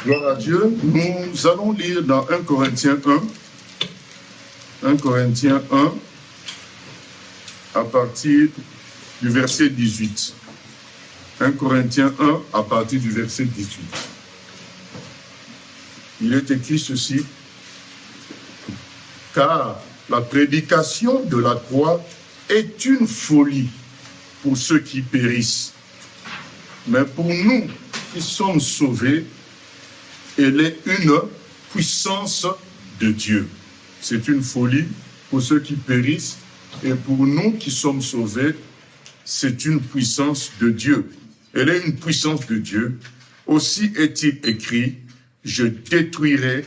Gloire à Dieu. Nous allons lire dans 1 Corinthiens 1. 1 Corinthiens 1, à partir du verset 18. 1 Corinthiens 1, à partir du verset 18. Il est écrit ceci. Car la prédication de la croix est une folie pour ceux qui périssent. Mais pour nous qui sommes sauvés, elle est une puissance de Dieu. C'est une folie pour ceux qui périssent, et pour nous qui sommes sauvés, c'est une puissance de Dieu. Elle est une puissance de Dieu. Aussi est-il écrit, je détruirai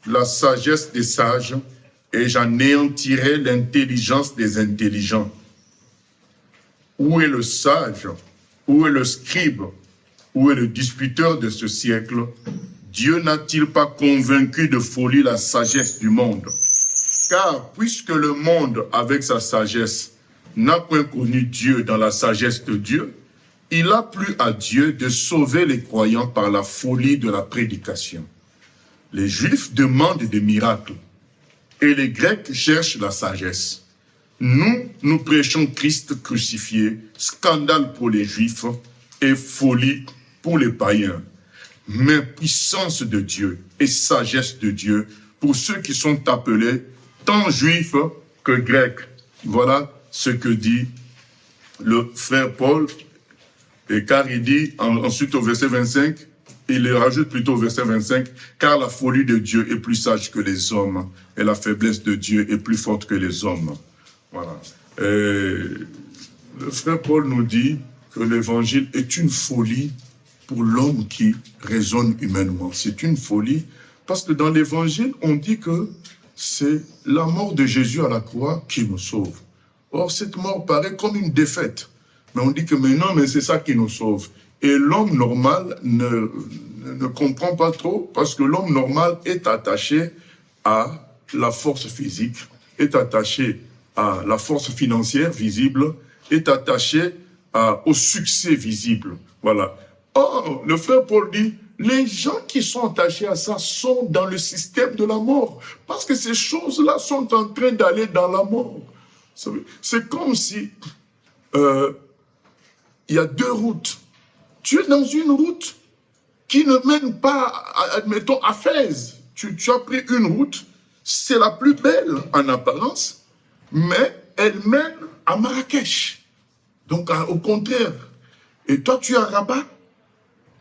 la sagesse des sages et j'anéantirai l'intelligence des intelligents. Où est le sage? Où est le scribe? Où est le disputeur de ce siècle? Dieu n'a-t-il pas convaincu de folie la sagesse du monde? Car puisque le monde, avec sa sagesse, n'a point connu Dieu dans la sagesse de Dieu, il a plu à Dieu de sauver les croyants par la folie de la prédication. Les Juifs demandent des miracles et les Grecs cherchent la sagesse. Nous prêchons Christ crucifié, scandale pour les Juifs et folie pour les païens. Mais puissance de Dieu et sagesse de Dieu pour ceux qui sont appelés tant juifs que grecs. Voilà ce que dit le frère Paul. Et car il dit ensuite au verset 25, il le rajoute plutôt au verset 25, car la folie de Dieu est plus sage que les hommes et la faiblesse de Dieu est plus forte que les hommes. Voilà. Et le frère Paul nous dit que l'évangile est une folie pour l'homme qui raisonne humainement. C'est une folie parce que dans l'évangile, on dit que c'est la mort de Jésus à la croix qui nous sauve. Or, cette mort paraît comme une défaite. Mais on dit que mais non, mais c'est ça qui nous sauve. Et l'homme normal ne comprend pas trop parce que l'homme normal est attaché à la force physique, est attaché à la force financière visible, est attaché au succès visible. Voilà. Or, le frère Paul dit, les gens qui sont attachés à ça sont dans le système de la mort. Parce que ces choses-là sont en train d'aller dans la mort. C'est comme si il y a deux routes. Tu es dans une route qui ne mène pas, admettons, à Fès. Tu as pris une route, c'est la plus belle en apparence, mais elle mène à Marrakech. Donc, au contraire. Et toi, tu es à Rabat.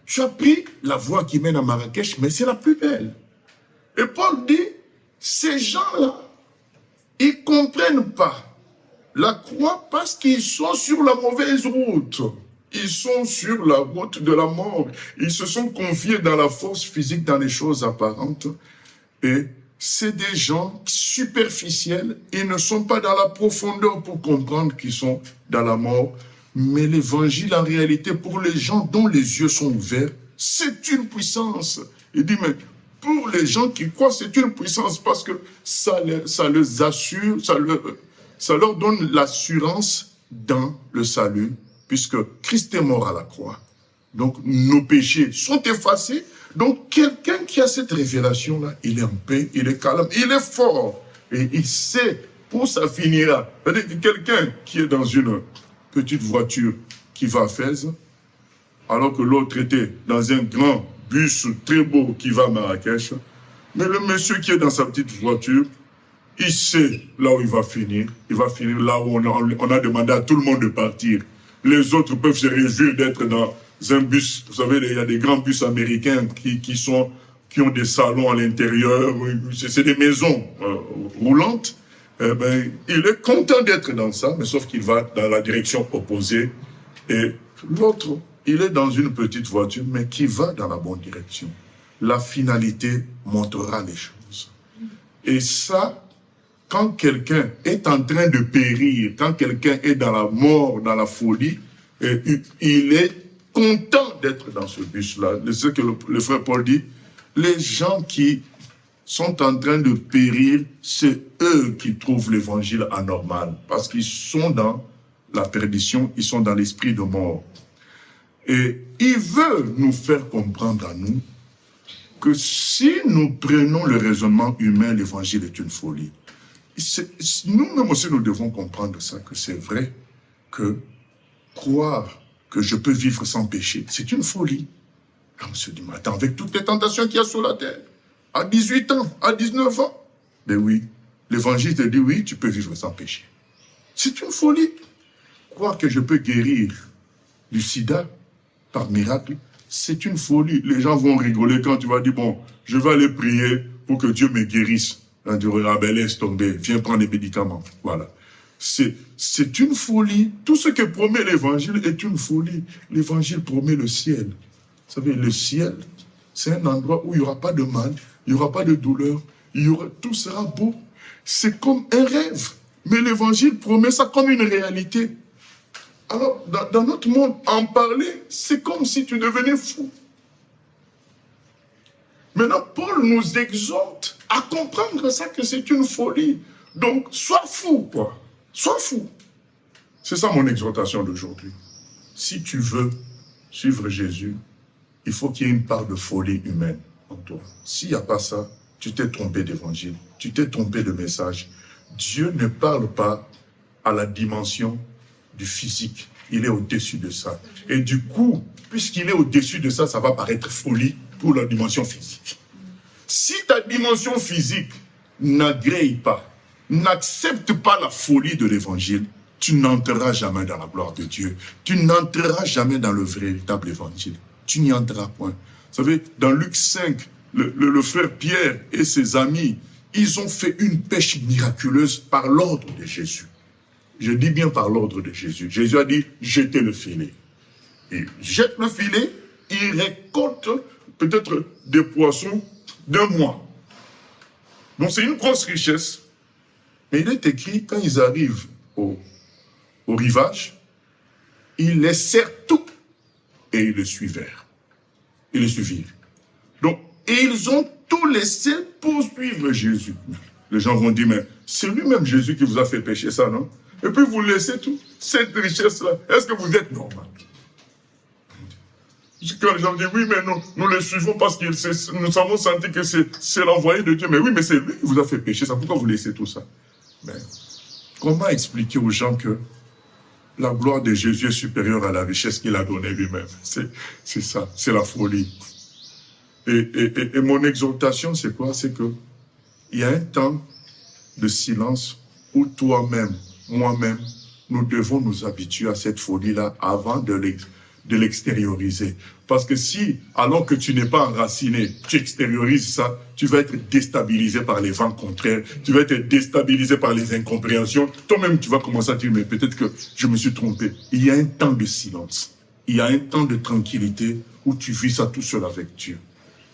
Tu as pris la voie qui mène à Marrakech, mais c'est la plus belle. Et Paul dit, ces gens-là, ils ne comprennent pas la croix parce qu'ils sont sur la mauvaise route. Ils sont sur la route de la mort. Ils se sont confiés dans la force physique, dans les choses apparentes. Et c'est des gens superficiels. Ils ne sont pas dans la profondeur pour comprendre qu'ils sont dans la mort. Mais l'évangile, en réalité, pour les gens dont les yeux sont ouverts, c'est une puissance. Il dit, mais pour les gens qui croient, c'est une puissance parce que ça les assure, ça leur donne l'assurance dans le salut, puisque Christ est mort à la croix. Donc, nos péchés sont effacés. Donc, quelqu'un qui a cette révélation-là, il est en paix, il est calme, il est fort. Et il sait où ça finira. Quelqu'un qui est dans une petite voiture qui va à Fès, alors que l'autre était dans un grand bus très beau qui va à Marrakech. Mais le monsieur qui est dans sa petite voiture, il sait là où il va finir. Il va finir là où on a demandé à tout le monde de partir. Les autres peuvent se réjouir d'être dans un bus. Vous savez, il y a des grands bus américains qui ont des salons à l'intérieur. C'est des maisons roulantes. Il est content d'être dans ça, mais sauf qu'il va dans la direction opposée. Et l'autre, il est dans une petite voiture, mais qui va dans la bonne direction. La finalité montrera les choses. Et ça, quand quelqu'un est en train de périr, quand quelqu'un est dans la mort, dans la folie, il est content d'être dans ce bus-là. C'est ce que le frère Paul dit. Les gens qui sont en train de périr, c'est eux qui trouvent l'évangile anormal, parce qu'ils sont dans la perdition, ils sont dans l'esprit de mort. Et il veut nous faire comprendre à nous que si nous prenons le raisonnement humain, l'évangile est une folie. Nous-mêmes aussi, nous devons comprendre ça, que c'est vrai que croire que je peux vivre sans péché, c'est une folie. Là, on se dit, mais attends, avec toutes les tentations qu'il y a sur la terre, à 18 ans, à 19 ans, ben oui, l'évangile te dit, oui, tu peux vivre sans péché. C'est une folie. Croire que je peux guérir du sida par miracle, c'est une folie. Les gens vont rigoler quand tu vas dire, bon, je vais aller prier pour que Dieu me guérisse. Là, tu diras, ben laisse tomber, viens prendre les médicaments. Voilà. C'est une folie. Tout ce que promet l'évangile est une folie. L'évangile promet le ciel. Vous savez, le ciel, c'est un endroit où il n'y aura pas de mal, il n'y aura pas de douleur, tout sera beau. C'est comme un rêve. Mais l'évangile promet ça comme une réalité. Alors, dans notre monde, en parler, c'est comme si tu devenais fou. Maintenant, Paul nous exhorte à comprendre ça, que c'est une folie. Donc, sois fou, quoi. Sois fou. C'est ça mon exhortation d'aujourd'hui. Si tu veux suivre Jésus, il faut qu'il y ait une part de folie humaine en toi. S'il n'y a pas ça, tu t'es trompé d'évangile, tu t'es trompé de message. Dieu ne parle pas à la dimension du physique. Il est au-dessus de ça. Et du coup, puisqu'il est au-dessus de ça, ça va paraître folie pour la dimension physique. Si ta dimension physique n'agrée pas, n'accepte pas la folie de l'évangile, tu n'entreras jamais dans la gloire de Dieu. Tu n'entreras jamais dans le véritable évangile. Tu n'y entreras point. Vous savez, dans Luc 5, le frère Pierre et ses amis, ils ont fait une pêche miraculeuse par l'ordre de Jésus. Je dis bien par l'ordre de Jésus. Jésus a dit, jetez le filet. Il jette le filet, il récolte peut-être des poissons d'un mois. Donc c'est une grosse richesse. Mais il est écrit, quand ils arrivent au rivage, ils laissèrent tout et ils le suivirent. Ils le suivirent. Donc, et ils ont tout laissé pour suivre Jésus. Les gens vont dire, mais c'est lui-même Jésus qui vous a fait pécher ça, non? Et puis vous laissez tout, cette richesse-là. Est-ce que vous êtes normal? Quand les gens disent, oui, mais nous le suivons parce que nous avons senti que c'est l'envoyé de Dieu. Mais oui, mais c'est lui qui vous a fait pécher ça. Pourquoi vous laissez tout ça? Mais comment expliquer aux gens que la gloire de Jésus est supérieure à la richesse qu'il a donnée lui-même? C'est ça, c'est la folie. Et mon exhortation, c'est quoi? C'est que il y a un temps de silence où toi-même, moi-même, nous devons nous habituer à cette folie-là avant de l'extérioriser. Parce que si, alors que tu n'es pas enraciné, tu extériorises ça, tu vas être déstabilisé par les vents contraires, tu vas être déstabilisé par les incompréhensions. Toi-même, tu vas commencer à dire, mais peut-être que je me suis trompé. Il y a un temps de silence. Il y a un temps de tranquillité où tu vis ça tout seul avec Dieu.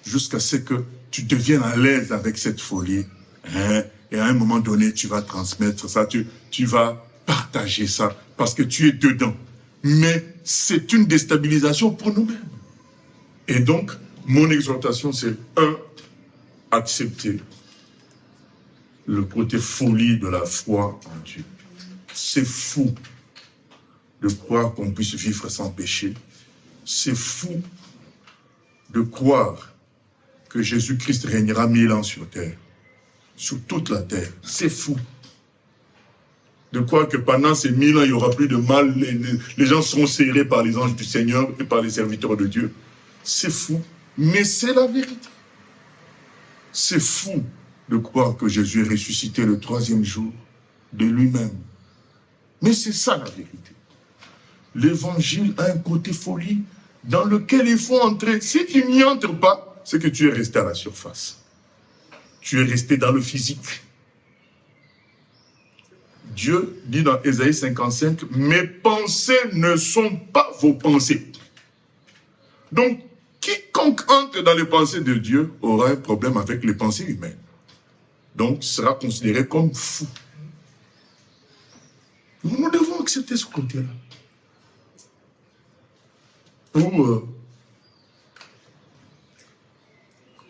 Jusqu'à ce que tu deviennes à l'aise avec cette folie. Hein? Et à un moment donné, tu vas transmettre ça, tu vas partager ça, parce que tu es dedans. Mais c'est une déstabilisation pour nous-mêmes. Et donc, mon exhortation, c'est accepter le côté folie de la foi en Dieu. C'est fou de croire qu'on puisse vivre sans péché. C'est fou de croire que Jésus-Christ régnera 1000 ans sur terre, sur toute la terre. C'est fou de croire que pendant ces 1000 ans, il n'y aura plus de mal, les gens seront serrés par les anges du Seigneur et par les serviteurs de Dieu. C'est fou, mais c'est la vérité. C'est fou de croire que Jésus est ressuscité le 3e jour de lui-même. Mais c'est ça la vérité. L'évangile a un côté folie dans lequel il faut entrer. Si tu n'y entres pas, c'est que tu es resté à la surface. Tu es resté dans le physique. Dieu dit dans Ésaïe 55, « Mes pensées ne sont pas vos pensées. » Donc, quiconque entre dans les pensées de Dieu aura un problème avec les pensées humaines. Donc, sera considéré comme fou. Nous devons accepter ce côté-là. Ou,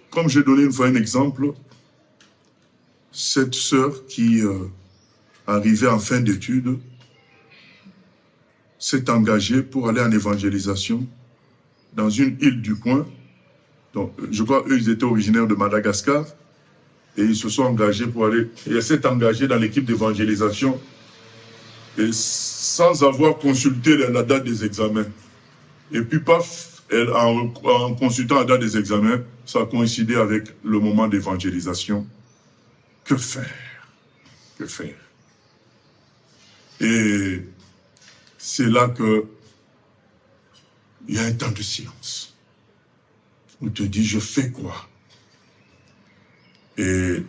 comme j'ai donné une fois un exemple, cette sœur qui arrivée en fin d'études s'est engagée pour aller en évangélisation dans une île du coin Donc, je crois qu'eux, ils étaient originaires de Madagascar et ils se sont engagés pour aller, et elle s'est engagée dans l'équipe d'évangélisation et sans avoir consulté la date des examens. Et puis, paf, elle, en consultant la date des examens, ça a coïncidé avec le moment d'évangélisation. Que faire? Que faire? Et c'est là que il y a un temps de silence. On te dit, je fais quoi? Et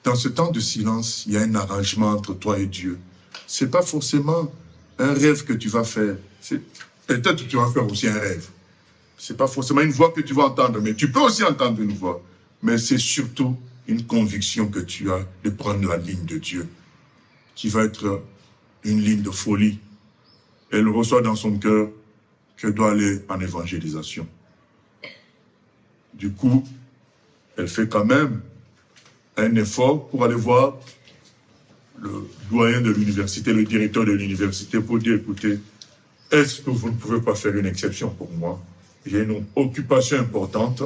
dans ce temps de silence, il y a un arrangement entre toi et Dieu. Ce n'est pas forcément un rêve que tu vas faire. Peut-être que tu vas faire aussi un rêve. Ce n'est pas forcément une voix que tu vas entendre, mais tu peux aussi entendre une voix. Mais c'est surtout une conviction que tu as de prendre la ligne de Dieu, qui va être une ligne de folie. Elle reçoit dans son cœur qu'elle doit aller en évangélisation. Du coup, elle fait quand même un effort pour aller voir le doyen de l'université, le directeur de l'université, pour dire, écoutez, est-ce que vous ne pouvez pas faire une exception pour moi? J'ai une occupation importante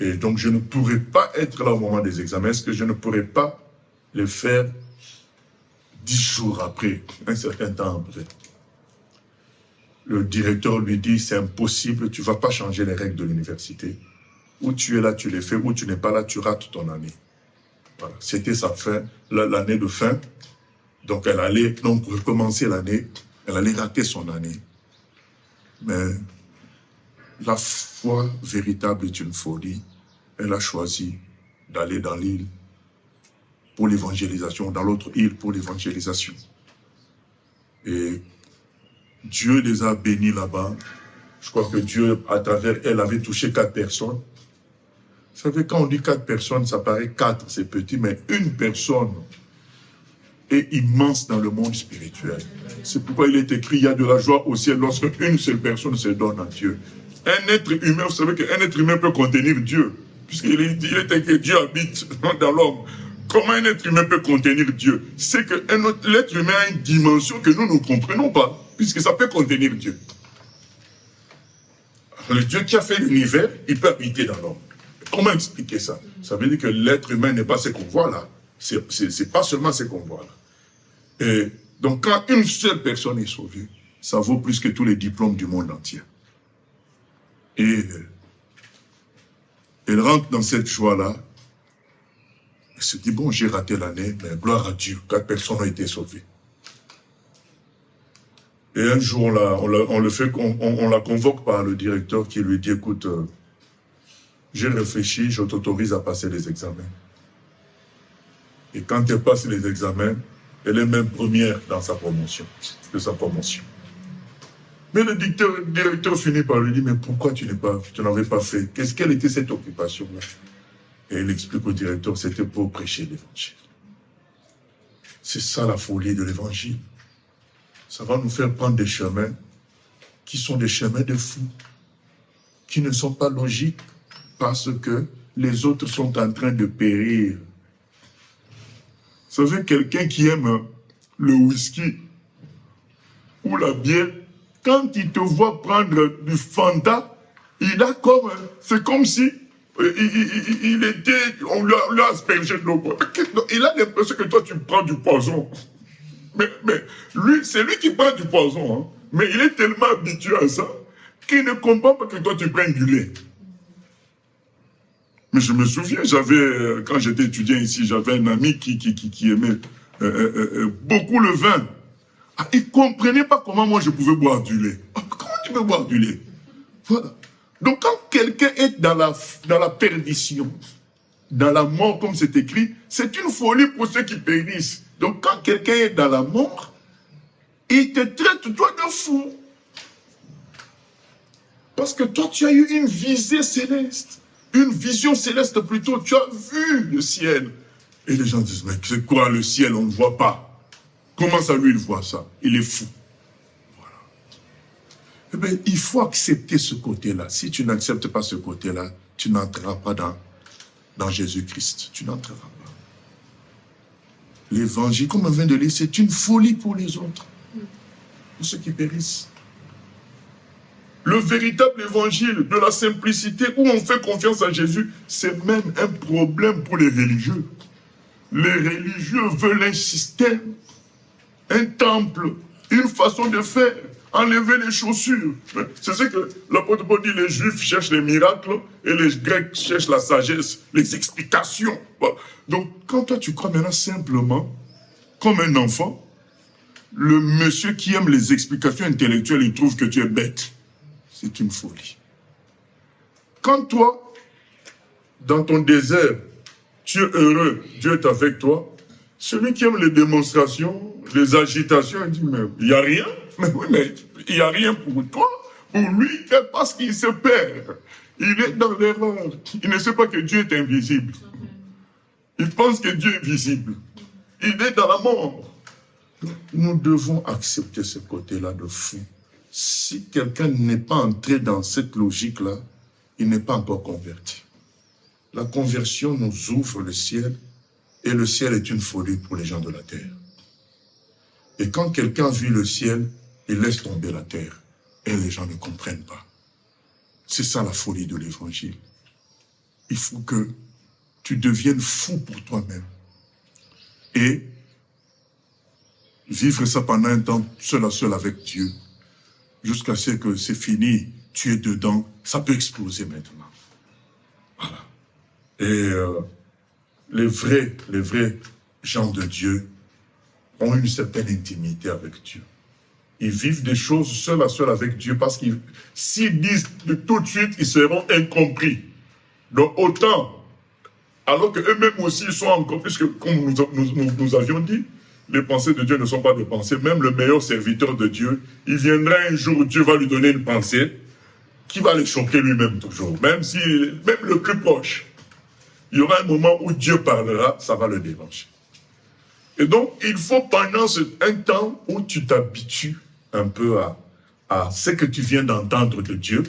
et donc je ne pourrai pas être là au moment des examens. Est-ce que je ne pourrai pas le faire 10 jours après, un certain temps après? Le directeur lui dit, c'est impossible, tu ne vas pas changer les règles de l'université. Ou tu es là, tu les fais, ou tu n'es pas là, tu rates ton année. Voilà. C'était sa fin, l'année de fin. Donc elle allait donc recommencer l'année, elle allait rater son année. Mais la foi véritable est une folie. Elle a choisi d'aller dans l'île pour l'évangélisation, dans l'autre île pour l'évangélisation. Et Dieu les a bénis là-bas. Je crois que Dieu, à travers elle, avait touché 4 personnes. Vous savez, quand on dit 4 personnes, ça paraît 4, c'est petit, mais une personne est immense dans le monde spirituel. C'est pourquoi il est écrit, il y a de la joie au ciel lorsque une seule personne se donne à Dieu. Un être humain, vous savez qu'un être humain peut contenir Dieu, puisqu'il est écrit que Dieu habite dans l'homme. Comment un être humain peut contenir Dieu? C'est que l'être humain a une dimension que nous ne comprenons pas, puisque ça peut contenir Dieu. Le Dieu qui a fait l'univers, il peut habiter dans l'homme. Comment expliquer ça? Ça veut dire que l'être humain n'est pas ce qu'on voit là. C'est pas seulement ce qu'on voit là. Et donc quand une seule personne est sauvée, ça vaut plus que tous les diplômes du monde entier. Et elle rentre dans cette joie-là. Elle se dit, bon, j'ai raté l'année, mais gloire à Dieu, 4 personnes ont été sauvées. Et un jour, là, on la convoque par le directeur qui lui dit, écoute, j'ai réfléchi, je t'autorise à passer les examens. Et quand elle passe les examens, elle est même première dans sa promotion, Mais le directeur finit par lui dire, mais pourquoi tu n'avais pas fait? Quelle était cette occupation-là? Et il explique au directeur, c'était pour prêcher l'évangile. C'est ça la folie de l'évangile. Ça va nous faire prendre des chemins qui sont des chemins de fous, qui ne sont pas logiques parce que les autres sont en train de périr. Vous savez, quelqu'un qui aime le whisky ou la bière, quand il te voit prendre du Fanta, c'est comme si on lui a aspergé de l'eau. Il a l'impression que toi tu prends du poison. Mais lui, c'est lui qui prend du poison. Hein. Mais il est tellement habitué à ça qu'il ne comprend pas que toi tu prennes du lait. Mais je me souviens, quand j'étais étudiant ici, j'avais un ami qui aimait beaucoup le vin. Ah, il ne comprenait pas comment moi je pouvais boire du lait. Ah, comment tu peux boire du lait? Voilà. Donc quand quelqu'un est dans la perdition, dans la mort comme c'est écrit, c'est une folie pour ceux qui périssent. Donc quand quelqu'un est dans la mort, il te traite toi de fou. Parce que toi tu as eu une visée céleste. Une vision céleste plutôt, tu as vu le ciel. Et les gens disent, mais c'est quoi le ciel, on ne voit pas. Comment ça lui, il voit ça? Il est fou. Voilà. Eh bien, il faut accepter ce côté-là. Si tu n'acceptes pas ce côté-là, tu n'entreras pas dans Jésus-Christ. Tu n'entreras pas. L'évangile, comme on vient de lire, c'est une folie pour les autres. Pour ceux qui périssent. Le véritable évangile de la simplicité où on fait confiance à Jésus, c'est même un problème pour les religieux. Les religieux veulent un système, un temple, une façon de faire, enlever les chaussures. C'est ce que l'apôtre Paul dit, les Juifs cherchent les miracles et les Grecs cherchent la sagesse, les explications. Donc, quand toi tu crois maintenant simplement, comme un enfant, le monsieur qui aime les explications intellectuelles, il trouve que tu es bête. C'est une folie. Quand toi, dans ton désert, tu es heureux, Dieu est avec toi, celui qui aime les démonstrations, les agitations, il dit, mais il n'y a rien. Mais oui, mais il n'y a rien pour toi. Pour lui, parce qu'il se perd. Il est dans l'erreur. Il ne sait pas que Dieu est invisible. Il pense que Dieu est visible. Il est dans la mort. Nous devons accepter ce côté-là de fou. Si quelqu'un n'est pas entré dans cette logique-là, il n'est pas encore converti. La conversion nous ouvre le ciel, et le ciel est une folie pour les gens de la terre. Et quand quelqu'un vit le ciel, il laisse tomber la terre, et les gens ne comprennent pas. C'est ça la folie de l'évangile. Il faut que tu deviennes fou pour toi-même. Et vivre ça pendant un temps, seul à seul avec Dieu, jusqu'à ce que c'est fini, tu es dedans, ça peut exploser maintenant. Voilà. Et les vrais gens de Dieu ont une certaine intimité avec Dieu. Ils vivent des choses seul à seul avec Dieu parce qu'ils, s'ils disent tout de suite, ils seront incompris. Donc autant, alors qu'eux-mêmes aussi ils sont incompris, puisque comme nous avions dit, les pensées de Dieu ne sont pas des pensées. Même le meilleur serviteur de Dieu, il viendra un jour, Dieu va lui donner une pensée qui va le choquer lui-même toujours. Même le plus proche. Il y aura un moment où Dieu parlera, ça va le déranger. Et donc, il faut pendant un temps où tu t'habitues un peu à ce que tu viens d'entendre de Dieu.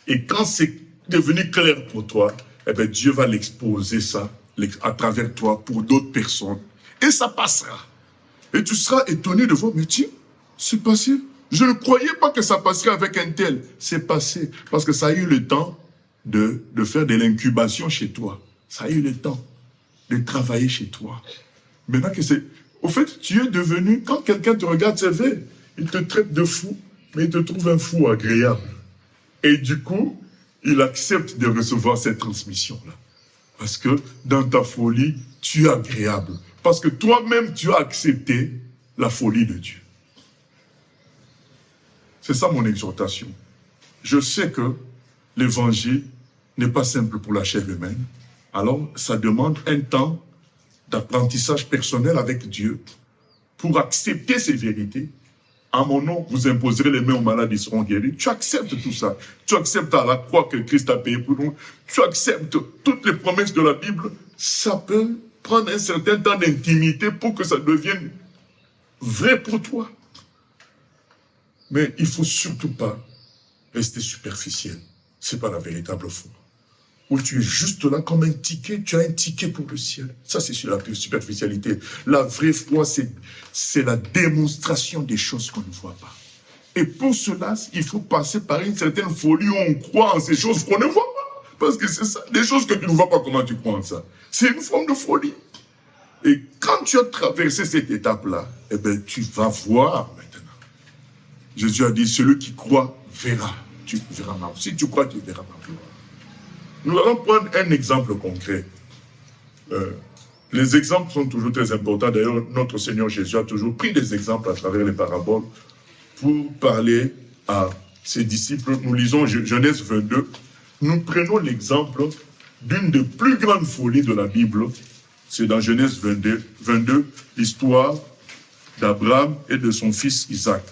Et quand c'est devenu clair pour toi, eh bien, Dieu va l'exposer ça à travers toi pour d'autres personnes. Et ça passera. Et tu seras étonné de voir, mais tiens, c'est passé. Je ne croyais pas que ça passerait avec un tel. C'est passé. Parce que ça a eu le temps de faire de l'incubation chez toi. Ça a eu le temps de travailler chez toi. Maintenant que c'est... Au fait, tu es devenu... Quand quelqu'un te regarde, c'est vrai, il te traite de fou, mais il te trouve un fou agréable. Et du coup, il accepte de recevoir cette transmission-là. Parce que dans ta folie, tu es agréable. Parce que toi-même, tu as accepté la folie de Dieu. C'est ça mon exhortation. Je sais que l'évangile n'est pas simple pour la chair humaine. Alors, ça demande un temps d'apprentissage personnel avec Dieu pour accepter ces vérités. À mon nom, vous imposerez les mains aux malades, ils seront guéris. Tu acceptes tout ça. Tu acceptes à la croix que Christ a payé pour nous. Tu acceptes toutes les promesses de la Bible. Ça peut prendre un certain temps d'intimité pour que ça devienne vrai pour toi. Mais il ne faut surtout pas rester superficiel. Ce n'est pas la véritable foi. Où tu es juste là comme un ticket, tu as un ticket pour le ciel. Ça, c'est sur la superficialité. La vraie foi, c'est la démonstration des choses qu'on ne voit pas. Et pour cela, il faut passer par une certaine folie où on croit en ces choses qu'on ne voit pas. Parce que c'est ça, des choses que tu ne vois pas, comment tu crois en ça? C'est une forme de folie. Et quand tu as traversé cette étape-là, eh bien, tu vas voir maintenant. Jésus a dit, celui qui croit verra. Tu verras ma. Si tu crois, tu verras ma gloire. Nous allons prendre un exemple concret. Les exemples sont toujours très importants. D'ailleurs, notre Seigneur Jésus a toujours pris des exemples à travers les paraboles pour parler à ses disciples. Nous lisons Genèse 22. Nous prenons l'exemple d'une des plus grandes folies de la Bible. C'est dans Genèse 22, l'histoire d'Abraham et de son fils Isaac.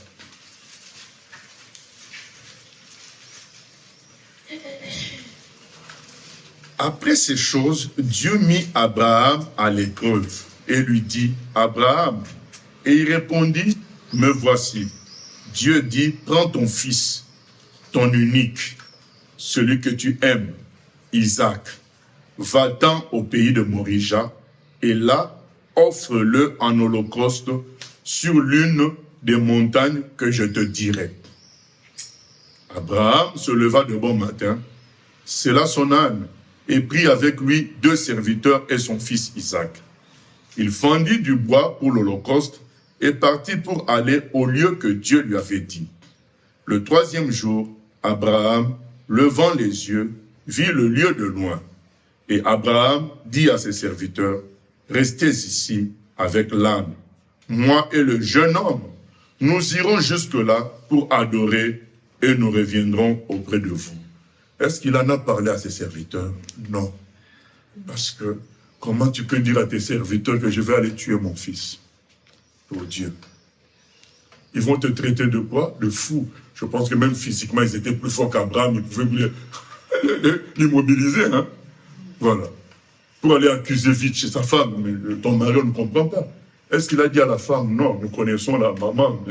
Après ces choses, Dieu mit Abraham à l'épreuve et lui dit, Abraham, et il répondit, me voici. Dieu dit, prends ton fils, ton unique, celui que tu aimes, Isaac, va-t'en au pays de Morija, et là, offre-le en holocauste sur l'une des montagnes que je te dirai. Abraham se leva de bon matin, sella son âne, et prit avec lui 2 serviteurs et son fils Isaac. Il fendit du bois pour l'Holocauste et partit pour aller au lieu que Dieu lui avait dit. Le 3e jour, Abraham, levant les yeux, vit le lieu de loin. Et Abraham dit à ses serviteurs, « Restez ici avec l'âne. Moi et le jeune homme, nous irons jusque-là pour adorer et nous reviendrons auprès de vous. » Est-ce qu'il en a parlé à ses serviteurs? Non. Parce que comment tu peux dire à tes serviteurs que je vais aller tuer mon fils? Oh Dieu. Ils vont te traiter de quoi? De fou. Je pense que même physiquement, ils étaient plus forts qu'Abraham. Ils pouvaient l'immobiliser. Hein? Voilà. Pour aller accuser vite chez sa femme. Mais ton mari, on ne comprend pas. Est-ce qu'il a dit à la femme? Non, nous connaissons la maman.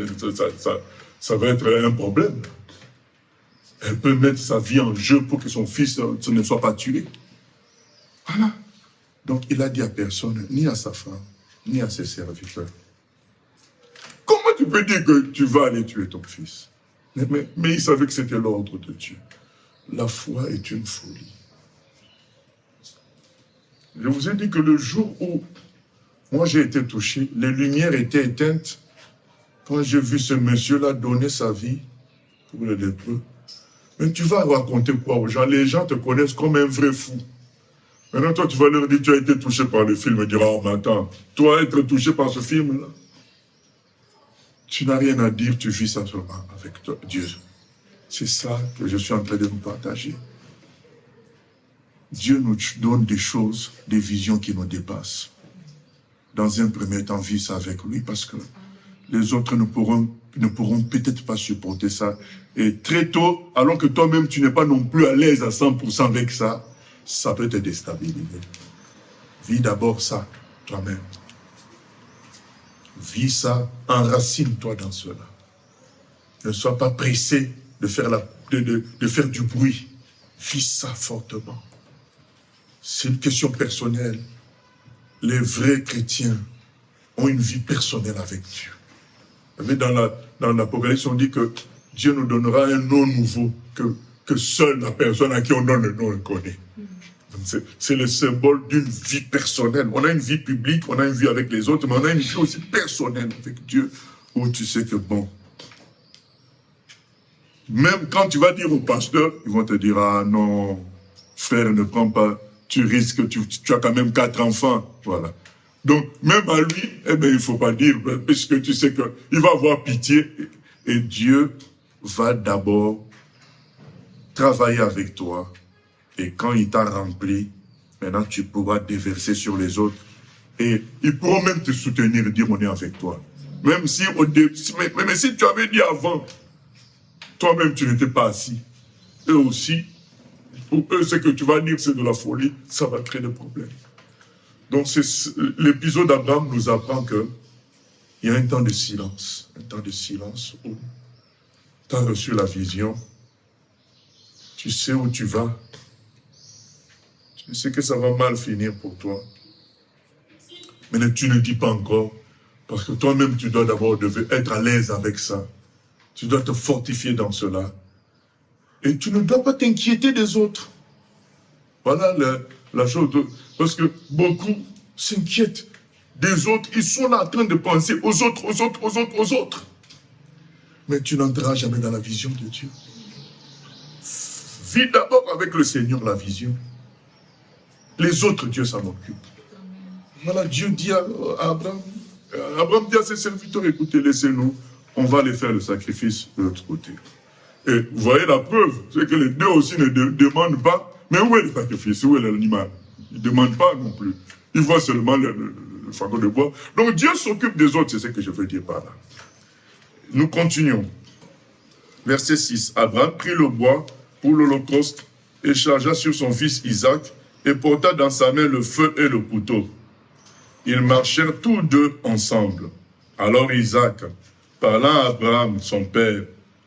Ça va être un problème. Elle peut mettre sa vie en jeu pour que son fils ne soit pas tué. Voilà. Donc, il a dit à personne, ni à sa femme, ni à ses serviteurs. Comment tu peux dire que tu vas aller tuer ton fils? Mais il savait que c'était l'ordre de Dieu. La foi est une folie. Je vous ai dit que le jour où moi j'ai été touché, les lumières étaient éteintes. Quand j'ai vu ce monsieur-là donner sa vie pour le lépreux, mais tu vas raconter quoi aux gens? Les gens te connaissent comme un vrai fou. Maintenant, toi, tu vas leur dire, tu as été touché par le film, et dire, oh, mais attends, toi, être touché par ce film-là, tu n'as rien à dire, tu vis ça seulement avec toi, Dieu. C'est ça que je suis en train de vous partager. Dieu nous donne des choses, des visions qui nous dépassent. Dans un premier temps, vis ça avec lui, parce que les autres ne pourront peut-être pas supporter ça. Et très tôt, alors que toi-même, tu n'es pas non plus à l'aise à 100% avec ça, ça peut te déstabiliser. Vis d'abord ça, toi-même. Vis ça, enracine-toi dans cela. Ne sois pas pressé de faire, de faire du bruit. Vis ça fortement. C'est une question personnelle. Les vrais chrétiens ont une vie personnelle avec Dieu. Mais dans l'Apocalypse, on dit que Dieu nous donnera un nom nouveau que seule la personne à qui on donne le nom le connaît. C'est le symbole d'une vie personnelle. On a une vie publique, on a une vie avec les autres, mais on a une vie aussi personnelle avec Dieu, où tu sais que bon. Même quand tu vas dire au pasteur, ils vont te dire, ah non, frère, ne prends pas, tu risques, tu as quand même 4 enfants. Voilà. Donc, même à lui, eh bien, il ne faut pas dire, puisque tu sais qu'il va avoir pitié. Et Dieu va d'abord travailler avec toi. Et quand il t'a rempli, maintenant tu pourras déverser sur les autres. Et ils pourront même te soutenir et dire, on est avec toi. Même si, mais si tu avais dit avant, toi-même tu n'étais pas assis. Eux aussi, pour eux, ce que tu vas dire, c'est de la folie, ça va créer des problèmes. Donc, l'épisode d'Abraham nous apprend qu'il y a un temps de silence où tu as reçu la vision, tu sais où tu vas, tu sais que ça va mal finir pour toi, mais tu ne dis pas encore, parce que toi-même, tu dois d'abord être à l'aise avec ça, tu dois te fortifier dans cela, et tu ne dois pas t'inquiéter des autres. Voilà la chose, parce que beaucoup s'inquiètent des autres, ils sont là en train de penser aux autres. Mais tu n'entreras jamais dans la vision de Dieu. Vis d'abord avec le Seigneur la vision. Les autres, Dieu s'en occupe. Voilà, Dieu dit à Abraham, Abraham dit à ses serviteurs, écoutez, laissez-nous, on va aller faire le sacrifice de l'autre côté. Et vous voyez la preuve, c'est que les deux aussi ne demandent pas. Mais où est le sacrifice? Où est l'animal? Ils ne demandent pas non plus. Ils voient seulement le fagot de bois. Donc Dieu s'occupe des autres, c'est ce que je veux dire par là. Nous continuons. Verset 6. Abraham prit le bois pour l'Holocauste et chargea sur son fils Isaac et porta dans sa main le feu et le couteau. Ils marchèrent tous deux ensemble. Alors Isaac, parlant à Abraham, son père,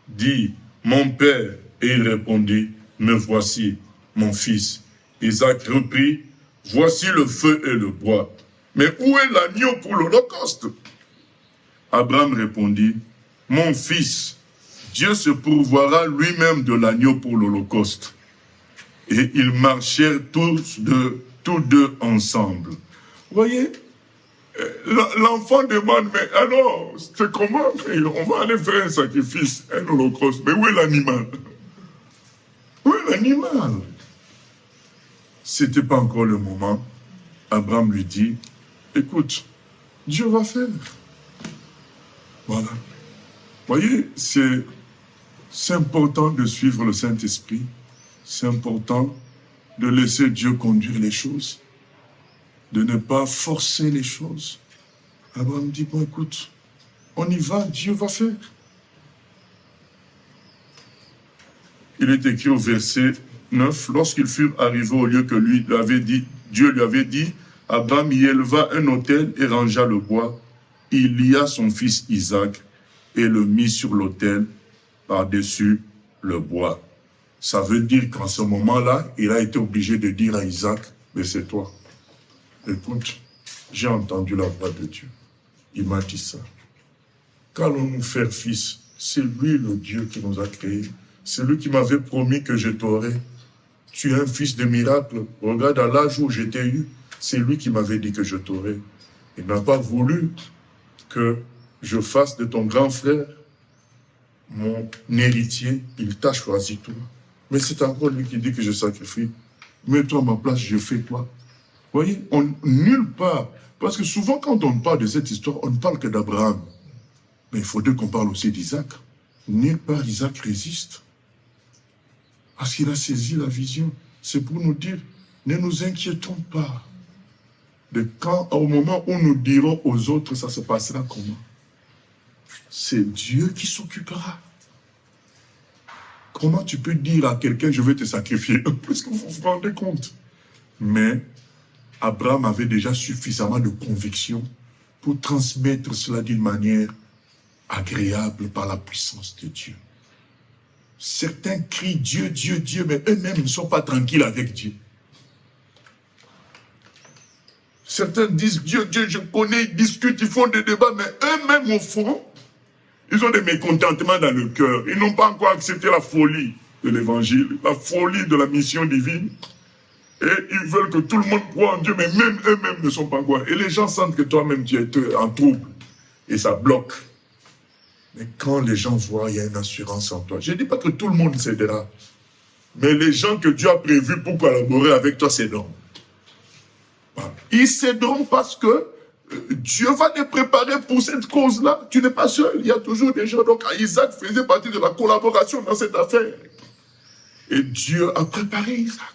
dit, « Mon père » et il répondit, « Me voici. » Mon fils. Isaac reprit, voici le feu et le bois. Mais où est l'agneau pour l'Holocauste? Abraham répondit, mon fils, Dieu se pourvoira lui-même de l'agneau pour l'Holocauste. Et ils marchèrent tous deux ensemble. Vous voyez, l'enfant demande, mais alors, c'est comment? On va aller faire un sacrifice, un holocauste. Mais où est l'animal? Où est l'animal? C'était pas encore le moment. Abraham lui dit, écoute, Dieu va faire. Voilà. Vous voyez, c'est important de suivre le Saint-Esprit. C'est important de laisser Dieu conduire les choses. De ne pas forcer les choses. Abraham dit, bon écoute, on y va, Dieu va faire. Il est écrit au verset 9, lorsqu'ils furent arrivés au lieu que Dieu lui avait dit, Abraham y éleva un autel et rangea le bois. Il lia son fils Isaac et le mit sur l'autel par-dessus le bois. Ça veut dire qu'en ce moment-là, il a été obligé de dire à Isaac, mais c'est toi. Écoute, j'ai entendu la voix de Dieu. Il m'a dit ça. Qu'allons-nous faire, fils? C'est lui le Dieu qui nous a créés. C'est lui qui m'avait promis que je t'aurais. Tu es un fils de miracle. Regarde à l'âge où je t'ai eu. C'est lui qui m'avait dit que je t'aurais. Il n'a pas voulu que je fasse de ton grand frère mon héritier. Il t'a choisi toi. Mais c'est encore lui qui dit que je sacrifie. Mets-toi à ma place, je fais toi. Vous voyez, nulle part. Parce que souvent, quand on parle de cette histoire, on ne parle que d'Abraham. Mais il faudrait qu'on parle aussi d'Isaac. Nulle part, Isaac résiste. Parce qu'il a saisi la vision. C'est pour nous dire, ne nous inquiétons pas de quand, au moment où nous dirons aux autres, ça se passera comment. C'est Dieu qui s'occupera. Comment tu peux dire à quelqu'un, je vais te sacrifier? Parce que vous vous rendez compte. Mais Abraham avait déjà suffisamment de conviction pour transmettre cela d'une manière agréable par la puissance de Dieu. Certains crient Dieu, Dieu, Dieu, mais eux-mêmes ne sont pas tranquilles avec Dieu. Certains disent Dieu, Dieu, je connais, ils discutent, ils font des débats, mais eux-mêmes au fond, ils ont des mécontentements dans le cœur. Ils n'ont pas encore accepté la folie de l'évangile, la folie de la mission divine. Et ils veulent que tout le monde croit en Dieu, mais même eux-mêmes ne sont pas quoi. Et les gens sentent que toi-même tu es en trouble. Et ça bloque. Mais quand les gens voient, il y a une assurance en toi. Je ne dis pas que tout le monde cédera. Mais les gens que Dieu a prévus pour collaborer avec toi céderont. Ils céderont parce que Dieu va les préparer pour cette cause-là. Tu n'es pas seul. Il y a toujours des gens. Donc Isaac faisait partie de la collaboration dans cette affaire. Et Dieu a préparé Isaac.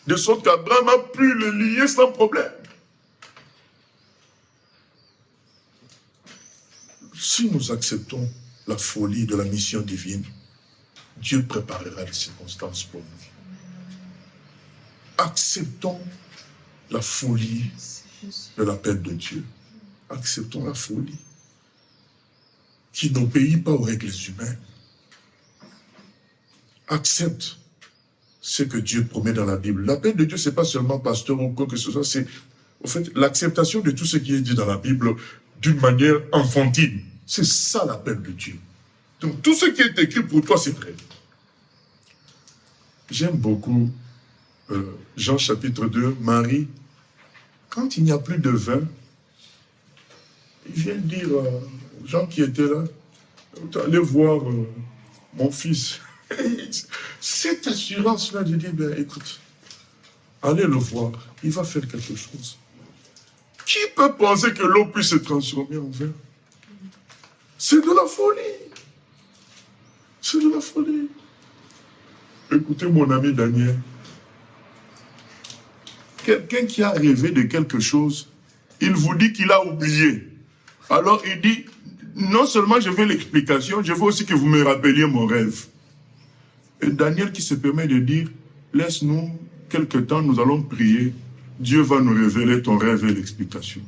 De sorte qu'Abraham a pu le lier sans problème. Si nous acceptons la folie de la mission divine, Dieu préparera les circonstances pour nous. Acceptons la folie de l'appel de Dieu. Acceptons la folie qui n'obéit pas aux règles humaines. Accepte ce que Dieu promet dans la Bible. L'appel de Dieu, ce n'est pas seulement pasteur ou quoi que ce soit, c'est en fait l'acceptation de tout ce qui est dit dans la Bible d'une manière enfantine. C'est ça l'appel de Dieu. Donc tout ce qui est écrit pour toi, c'est vrai. J'aime beaucoup Jean chapitre 2, Marie, quand il n'y a plus de vin, il vient dire aux gens qui étaient là, allez voir mon fils. Cette assurance-là, je dis, ben écoute, allez le voir, il va faire quelque chose. Qui peut penser que l'eau puisse se transformer en vin? C'est de la folie. C'est de la folie. Écoutez mon ami Daniel. Quelqu'un qui a rêvé de quelque chose, il vous dit qu'il a oublié. Alors il dit, non seulement je veux l'explication, je veux aussi que vous me rappeliez mon rêve. Et Daniel qui se permet de dire, laisse-nous quelque temps, nous allons prier. Dieu va nous révéler ton rêve et l'explication.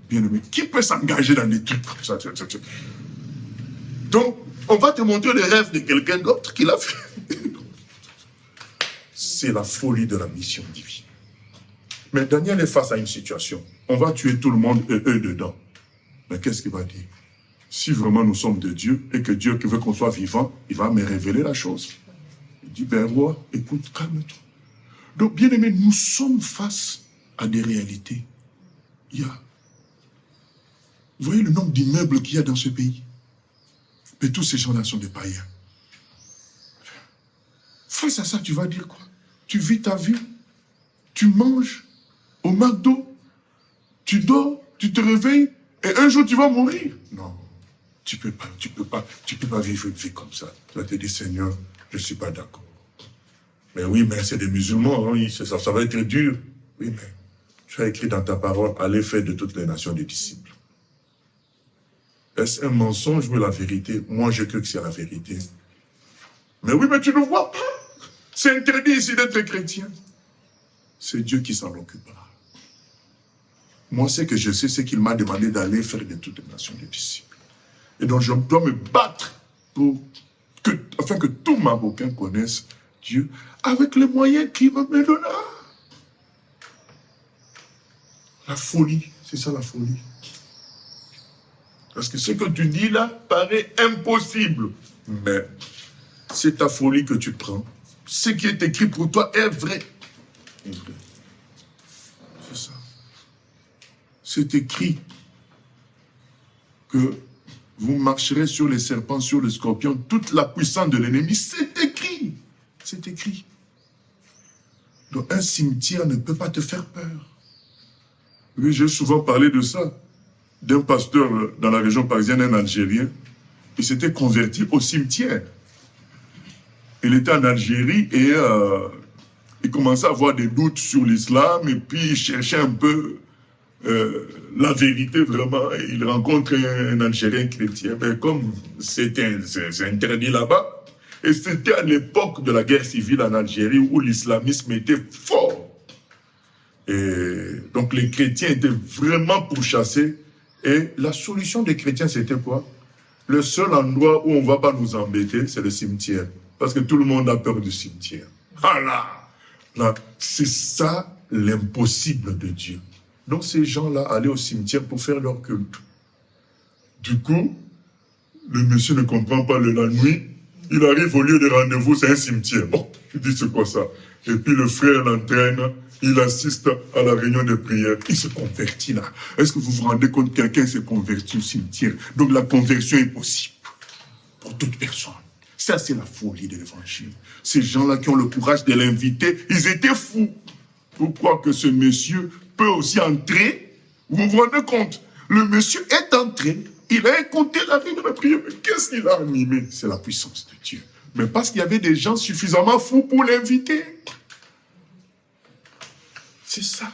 Bien-aimé, qui peut s'engager dans des trucs comme ça? Donc, on va te montrer le rêve de quelqu'un d'autre qui l'a fait. C'est la folie de la mission divine. Mais Daniel est face à une situation. On va tuer tout le monde et eux dedans. Mais qu'est-ce qu'il va dire? Si vraiment nous sommes de Dieu et que Dieu veut qu'on soit vivant, il va me révéler la chose. Il dit, ben roi, écoute, calme-toi. Donc, bien aimé, nous sommes face à des réalités. Vous voyez le nombre d'immeubles qu'il y a dans ce pays? Mais tous ces gens-là sont des païens. Face à ça, tu vas dire quoi? Tu vis ta vie, tu manges au McDo, tu dors, tu te réveilles, et un jour tu vas mourir. Non, tu peux pas vivre une vie comme ça. Tu vas te dire, Seigneur, je ne suis pas d'accord. Mais oui, mais c'est des musulmans, hein, ça va être dur. Oui, mais tu as écrit dans ta parole, allez faire de toutes les nations des disciples. Est-ce un mensonge ou la vérité? Moi, je crois que c'est la vérité. Mais oui, mais tu ne vois pas. C'est interdit ici d'être chrétien. C'est Dieu qui s'en occupera. Moi, ce que je sais, c'est qu'il m'a demandé d'aller faire de toutes les nations des disciples. Et donc, je dois me battre afin que tout Marocain connaisse Dieu avec les moyens qu'il me donnera. La folie, c'est ça la folie. Parce que ce que tu dis là paraît impossible. Mais c'est ta folie que tu prends. Ce qui est écrit pour toi est vrai. C'est ça. C'est écrit que vous marcherez sur les serpents, sur les scorpions, toute la puissance de l'ennemi. C'est écrit. C'est écrit. Donc un cimetière ne peut pas te faire peur. Oui, j'ai souvent parlé de ça. D'un pasteur dans la région parisienne, un Algérien, il s'était converti au cimetière. Il était en Algérie et il commençait à avoir des doutes sur l'islam et puis il cherchait un peu la vérité vraiment. Et il rencontre un Algérien chrétien, mais comme c'est interdit là-bas, et c'était à l'époque de la guerre civile en Algérie où l'islamisme était fort. Et donc les chrétiens étaient vraiment pourchassés. Et la solution des chrétiens, c'était quoi? Le seul endroit où on ne va pas nous embêter, c'est le cimetière. Parce que tout le monde a peur du cimetière. Ah là, c'est ça l'impossible de Dieu. Donc ces gens-là allaient au cimetière pour faire leur culte. Du coup, le monsieur ne comprend pas la nuit. Il arrive au lieu de rendez-vous, c'est un cimetière. Bon, il dit c'est quoi ça? Et puis le frère l'entraîne. Il assiste à la réunion de prière. Il se convertit là. Est-ce que vous vous rendez compte que quelqu'un s'est converti au cimetière? Donc la conversion est possible pour toute personne. Ça, c'est la folie de l'évangile. Ces gens-là qui ont le courage de l'inviter, ils étaient fous. Pourquoi que ce monsieur peut aussi entrer? Vous vous rendez compte? Le monsieur est entré. Il a écouté la réunion de prière. Mais qu'est-ce qu'il a animé? C'est la puissance de Dieu. Mais parce qu'il y avait des gens suffisamment fous pour l'inviter. C'est ça.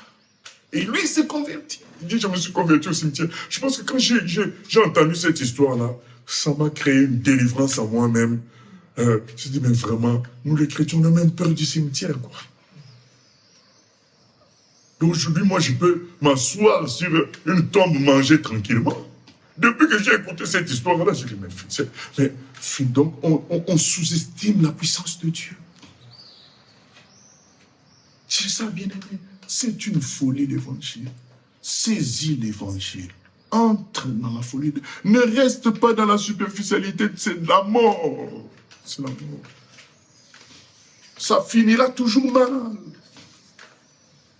Et lui, il s'est converti. Il dit, je me suis converti au cimetière. Je pense que quand j'ai entendu cette histoire-là, ça m'a créé une délivrance en moi-même. Je dis, mais vraiment, nous les chrétiens, on a même peur du cimetière, quoi. Donc aujourd'hui, moi, je peux m'asseoir sur une tombe, manger tranquillement. Depuis que j'ai écouté cette histoire-là, j'ai dit, mais donc, on sous-estime la puissance de Dieu. C'est ça, bien-aimé. C'est une folie l'évangile. Saisis l'évangile. Entre dans la folie. Ne reste pas dans la superficialité. C'est de la mort. C'est la mort. Ça finira toujours mal.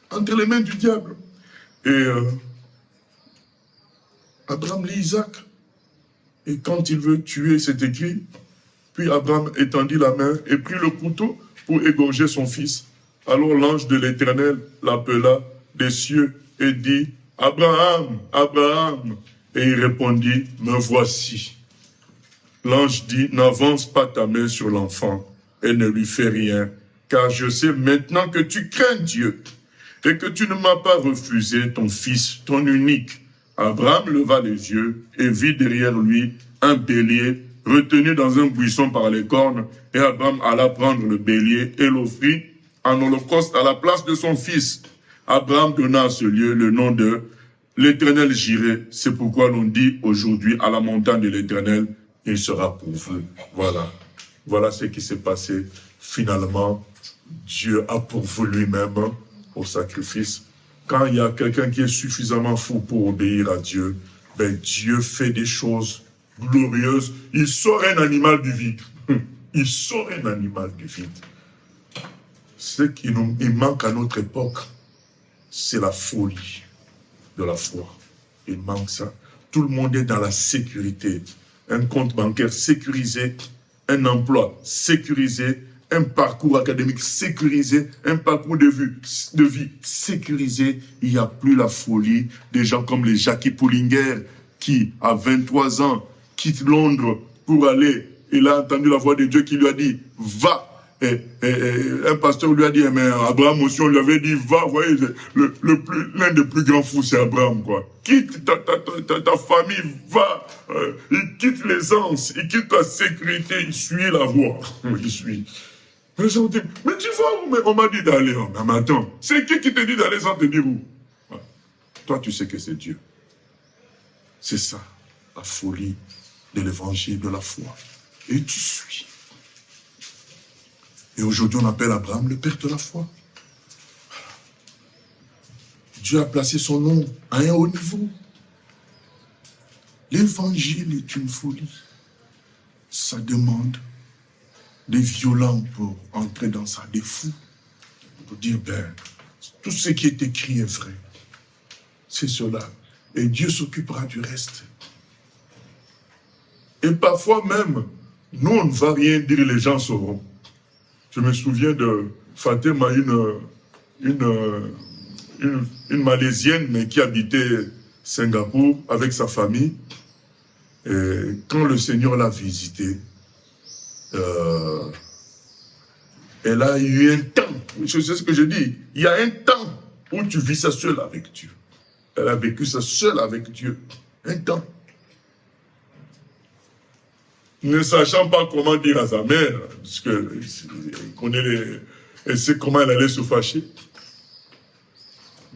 Entre les mains du diable. Et Abraham lit Isaac. Et quand il veut tuer, c'est écrit. Puis Abraham étendit la main et prit le couteau pour égorger son fils. Alors l'ange de l'Éternel l'appela des cieux et dit, Abraham, Abraham. Et il répondit, me voici. L'ange dit, n'avance pas ta main sur l'enfant et ne lui fais rien, car je sais maintenant que tu crains Dieu et que tu ne m'as pas refusé ton fils, ton unique. Abraham leva les yeux et vit derrière lui un bélier retenu dans un buisson par les cornes, et Abraham alla prendre le bélier et l'offrit en holocauste à la place de son fils. Abraham donna à ce lieu le nom de l'Éternel Jireh. C'est pourquoi l'on dit aujourd'hui à la montagne de l'Éternel, il sera pour vous. Voilà. Voilà ce qui s'est passé. Finalement, Dieu a pourvu lui-même au sacrifice. Quand il y a quelqu'un qui est suffisamment fou pour obéir à Dieu, ben Dieu fait des choses glorieuse. Il sort un animal du vide. Il sort un animal du vide. Ce qui nous manque à notre époque, c'est la folie de la foi. Il manque ça. Tout le monde est dans la sécurité. Un compte bancaire sécurisé, un emploi sécurisé, un parcours académique sécurisé, un parcours de vie sécurisé. Il n'y a plus la folie des gens comme les Jackie Pullinger qui, à 23 ans, quitte Londres pour aller. Il a entendu la voix de Dieu qui lui a dit « Va ». Un pasteur lui a dit, mais Abraham aussi, on lui avait dit, va, vous voyez, l'un des plus grands fous, c'est Abraham, quoi. Quitte ta famille, va, il quitte l'aisance, il quitte la sécurité, il suit la voie. Il suit. Les gens disent, mais tu vas où? Mais on m'a dit d'aller. Mais attends, c'est qui te dit d'aller sans te dire où? Toi, tu sais que c'est Dieu. C'est ça, la folie de l'évangile, de la foi. Et tu suis. Et aujourd'hui, on appelle Abraham le père de la foi. Dieu a placé son nom à un haut niveau. L'évangile est une folie. Ça demande des violents pour entrer dans ça, des fous, pour dire, ben, tout ce qui est écrit est vrai. C'est cela. Et Dieu s'occupera du reste. Et parfois même, nous, on ne va rien dire, les gens sauront. Je me souviens de Fatima, une Malaisienne, mais qui habitait Singapour avec sa famille. Et quand le Seigneur l'a visitée, elle a eu un temps, je sais ce que je dis, il y a un temps où tu vis ça seul avec Dieu. Elle a vécu ça seule avec Dieu. Un temps. Ne sachant pas comment dire à sa mère, parce elle sait comment elle allait se fâcher.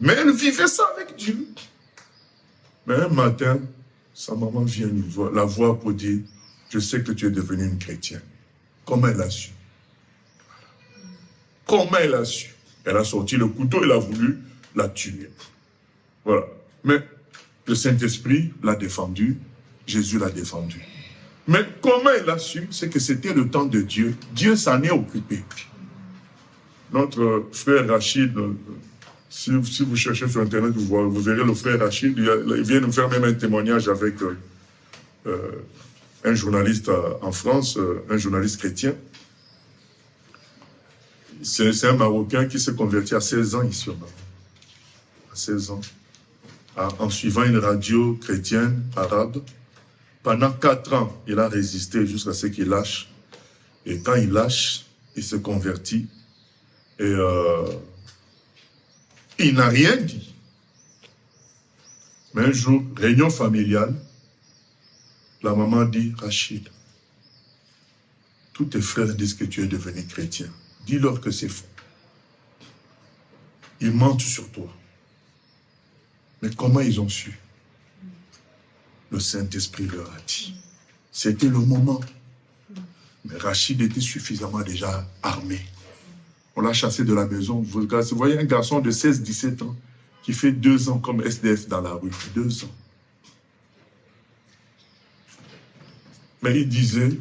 Mais elle vivait ça avec Dieu. Mais un matin, sa maman vient la voir pour dire, je sais que tu es devenue une chrétienne. Comment elle a su? Comment elle a su? Elle a sorti le couteau, elle a voulu la tuer. Voilà. Mais le Saint-Esprit l'a défendu, Jésus l'a défendu. Mais comment elle a su? C'est que c'était le temps de Dieu. Dieu s'en est occupé. Notre frère Rachid, si vous cherchez sur Internet, vous verrez le frère Rachid, il vient nous faire même un témoignage avec un journaliste en France, un journaliste chrétien. C'est un Marocain qui s'est converti à 16 ans ici au Maroc. À 16 ans. En suivant une radio chrétienne arabe. Pendant 4 ans, il a résisté jusqu'à ce qu'il lâche. Et quand il lâche, il se convertit. Et il n'a rien dit. Mais un jour, réunion familiale, la maman dit, Rachid, tous tes frères disent que tu es devenu chrétien. Dis-leur que c'est faux. Ils mentent sur toi. Mais comment ils ont su? Le Saint-Esprit leur a dit. C'était le moment. Mais Rachid était suffisamment déjà armé. On l'a chassé de la maison. Vous voyez un garçon de 16-17 ans qui fait 2 ans comme SDF dans la rue. 2 ans. Mais il disait,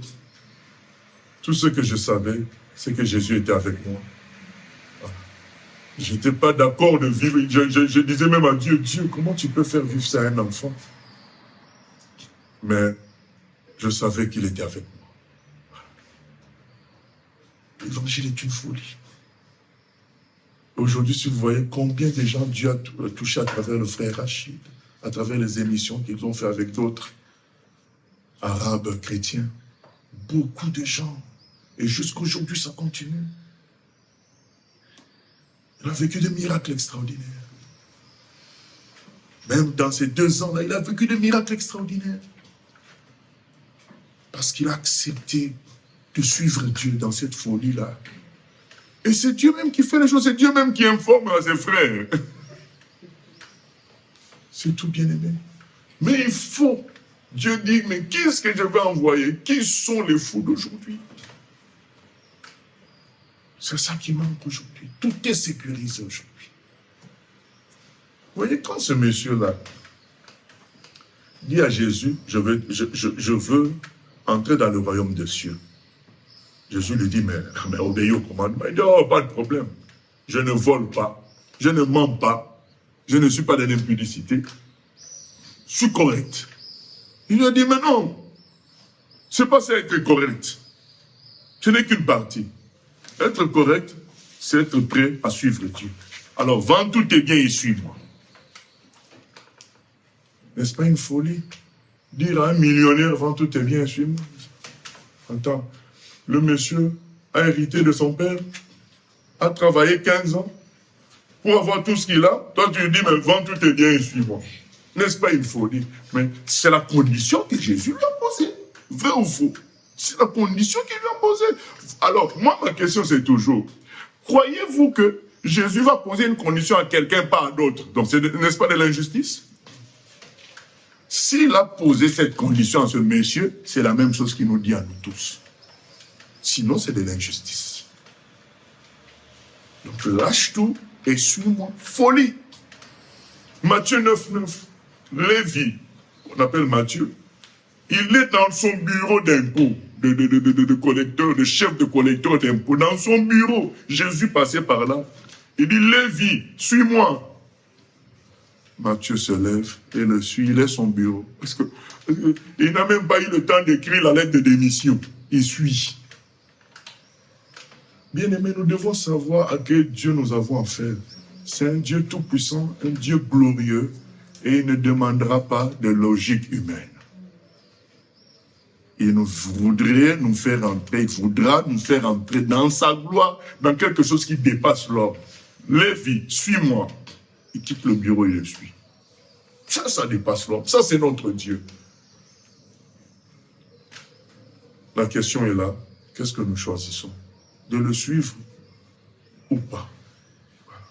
tout ce que je savais, c'est que Jésus était avec moi. Je n'étais pas d'accord de vivre. Je disais même à Dieu, Dieu, comment tu peux faire vivre ça à un enfant? Mais je savais qu'il était avec moi. L'évangile est une folie. Aujourd'hui, si vous voyez combien de gens Dieu a touché à travers le frère Rachid, à travers les émissions qu'ils ont fait avec d'autres arabes chrétiens, beaucoup de gens. Et jusqu'à aujourd'hui, ça continue. Il a vécu des miracles extraordinaires. Même dans ces 2 ans-là, il a vécu des miracles extraordinaires. Parce qu'il a accepté de suivre Dieu dans cette folie-là. Et c'est Dieu même qui fait les choses, c'est Dieu même qui informe à ses frères. C'est tout bien aimé. Mais il faut, Dieu dit, mais qu'est-ce que je vais envoyer? Qui sont les fous d'aujourd'hui? C'est ça qui manque aujourd'hui. Tout est sécurisé aujourd'hui. Vous voyez, quand ce monsieur-là, Dis à Jésus, je veux entrer dans le royaume des cieux. Jésus lui dit, mais obéis au commandement. Il dit, oh, pas de problème. Je ne vole pas, je ne mens pas, je ne suis pas dans l'impudicité. Je suis correct. Il lui a dit, mais non, c'est pas ça être correct. Ce n'est qu'une partie. Être correct, c'est être prêt à suivre Dieu. Alors, vends tous tes biens et suis-moi. N'est-ce pas une folie? Dire à un millionnaire, vends tous tes biens et suis-moi. Attends, le monsieur a hérité de son père, a travaillé 15 ans pour avoir tout ce qu'il a. Toi, tu lui dis, mais vends tous tes biens et suis-moi. N'est-ce pas une folie? Mais c'est la condition que Jésus lui a posée. Vrai ou faux? C'est la condition qu'il lui a posée. Alors, moi, ma question, c'est toujours, croyez-vous que Jésus va poser une condition à quelqu'un, pas à d'autres? Donc, n'est-ce pas de l'injustice? S'il a posé cette condition à ce monsieur, c'est la même chose qu'il nous dit à nous tous. Sinon, c'est de l'injustice. Donc, lâche tout et suis-moi. Folie. Matthieu 9,9. Lévi, on appelle Matthieu, il est dans son bureau d'impôt, de collecteur, de chef de collecteur d'impôt. Dans son bureau, Jésus passait par là. Il dit, Lévi, suis-moi. Matthieu se lève et le suit, il est son bureau. Parce que il n'a même pas eu le temps d'écrire la lettre de démission. Il suit. Bien-aimés, nous devons savoir à quel Dieu nous avons affaire. C'est un Dieu tout-puissant, un Dieu glorieux, et il ne demandera pas de logique humaine. Il voudrait nous faire entrer, il voudra nous faire entrer dans sa gloire, dans quelque chose qui dépasse l'homme. Lévi, suis-moi. Il quitte le bureau et le suit. Ça dépasse l'homme. Ça, c'est notre Dieu. La question est là. Qu'est-ce que nous choisissons? De le suivre ou pas? Voilà.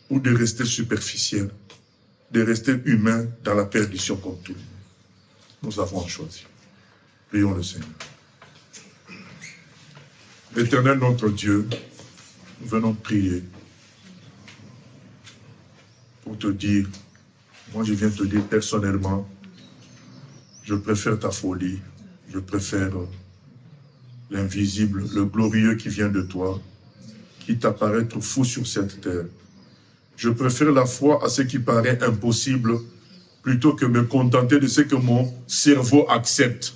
Ou de rester superficiel, de rester humain dans la perdition comme tout le monde. Nous avons choisi. Prions le Seigneur. Éternel notre Dieu, nous venons prier pour te dire, moi je viens te dire personnellement, je préfère ta folie, je préfère l'invisible, le glorieux qui vient de toi, qui t'apparaît trop fou sur cette terre. Je préfère la foi à ce qui paraît impossible, plutôt que me contenter de ce que mon cerveau accepte.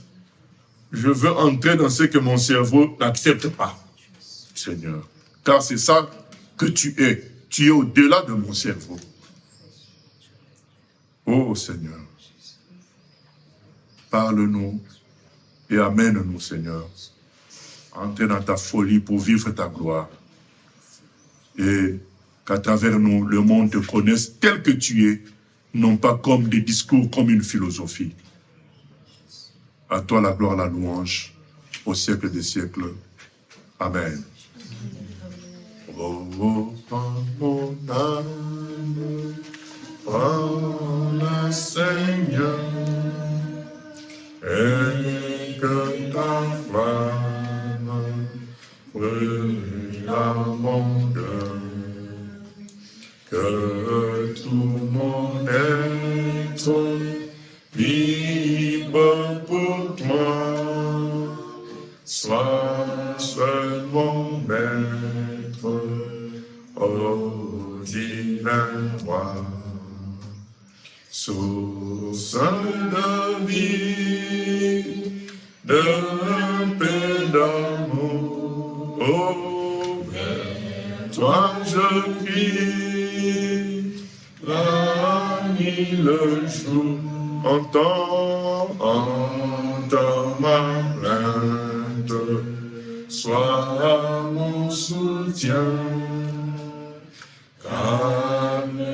Je veux entrer dans ce que mon cerveau n'accepte pas, Seigneur. Car c'est ça que tu es. Tu es au-delà de mon cerveau. Oh Seigneur, parle-nous et amène-nous, Seigneur, à entrer dans ta folie pour vivre ta gloire. Et qu'à travers nous, le monde te connaisse tel que tu es, non pas comme des discours, comme une philosophie. À toi la gloire, la louange, au siècle des siècles. Amen. Oh, mon âme, parle Seigneur, et que ta flamme brûle à mon cœur, que tout mon être vibre pour toi, sois seul mon maître, ô divin roi. Source de vie, de paix, d'amour, oh, vers toi je crie, la nuit, le jour, entends ma plainte, sois mon soutien.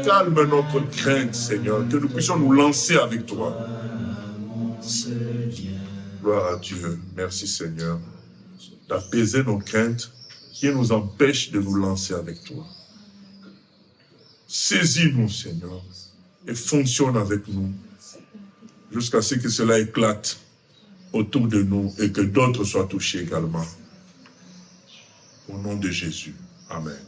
Calme notre crainte, Seigneur, que nous puissions nous lancer avec toi. Gloire à Dieu. Merci, Seigneur, d'apaiser nos craintes qui nous empêchent de nous lancer avec toi. Saisis-nous, Seigneur, et fonctionne avec nous jusqu'à ce que cela éclate autour de nous et que d'autres soient touchés également. Au nom de Jésus. Amen.